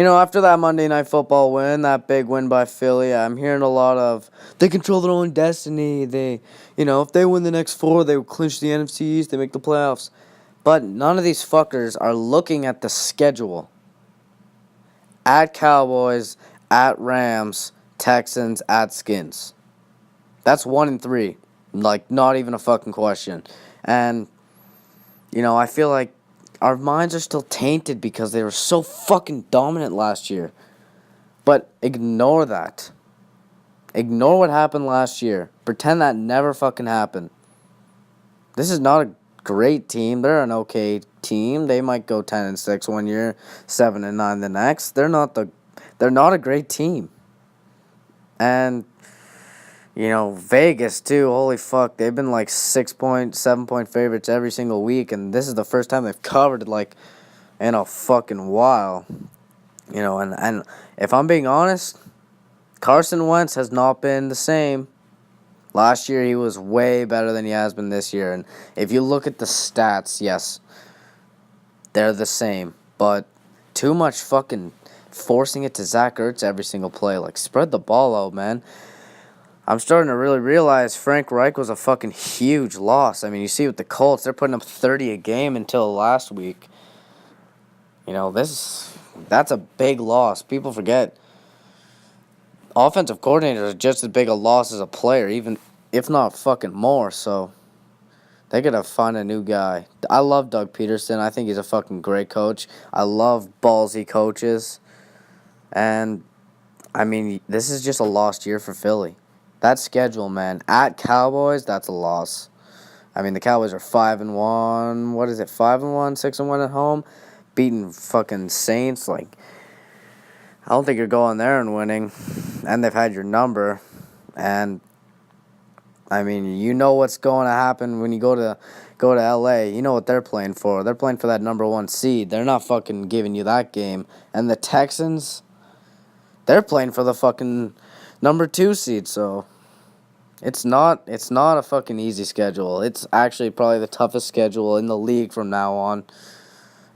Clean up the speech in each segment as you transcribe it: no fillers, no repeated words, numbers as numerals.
After that Monday Night Football win, that big win by Philly, I'm hearing a lot of they control their own destiny. If they win the next four, they will clinch the NFC East, they make the playoffs. But none of these fuckers are looking at the schedule. At Cowboys, at Rams, Texans, at Skins. That's 1-3. Like, not even a fucking question. And, I feel like our minds are still tainted because they were so fucking dominant last year. But ignore that. Ignore what happened last year. Pretend that never fucking happened. This is not a great team. They're an okay team. They might go 10-6 one year, 7-9 the next. They're not a great team. And Vegas too. Holy fuck, they've been like 6-point, 7-point favorites every single week, and this is the first time they've covered it like in a fucking while. And if I'm being honest, Carson Wentz has not been the same. Last year he was way better than he has been this year, and if you look at the stats, yes, they're the same, but too much fucking forcing it to Zach Ertz every single play. Like, spread the ball out, man. I'm starting to really realize Frank Reich was a fucking huge loss. I mean, you see with the Colts, they're putting up 30 a game until last week. That's a big loss. People forget. Offensive coordinators are just as big a loss as a player, even if not fucking more, so they gotta find a new guy. I love Doug Peterson. I think he's a fucking great coach. I love ballsy coaches. And, I mean, this is just a lost year for Philly. That schedule, man. At Cowboys, that's a loss. I mean, the Cowboys are 5-1. What is it? 5-1, 6-1 at home, beating fucking Saints. Like, I don't think you're going there and winning. And they've had your number. And I mean, you know what's going to happen when you go to LA. You know what they're playing for. They're playing for that number 1 seed. They're not fucking giving you that game. And the Texans, they're playing for the fucking number 2 seed, so it's not a fucking easy schedule. It's actually probably the toughest schedule in the league from now on.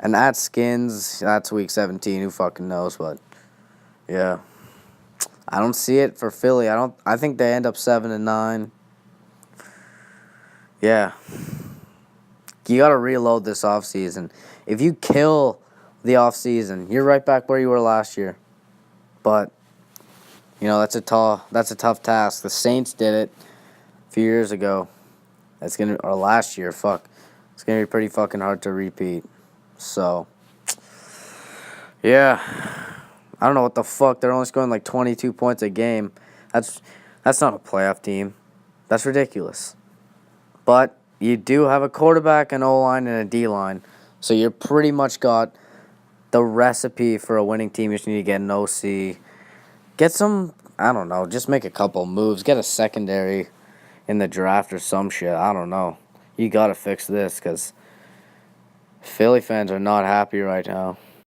And at Skins, that's week 17. Who fucking knows? But yeah, I don't see it for Philly. I think they end up 7-9. Yeah, you gotta reload this offseason. If you kill the offseason, you're right back where you were last year. But that's a tough task. The Saints did it a few years ago. Or last year, fuck. It's gonna be pretty fucking hard to repeat. So, yeah, I don't know what the fuck. They're only scoring like 22 points a game. That's not a playoff team. That's ridiculous. But you do have a quarterback, an O-line, and a D-line. So you're pretty much got the recipe for a winning team. You just need to get an OC. Get some, I don't know, just make a couple moves. Get a secondary in the draft or some shit. I don't know. You got to fix this because Philly fans are not happy right now.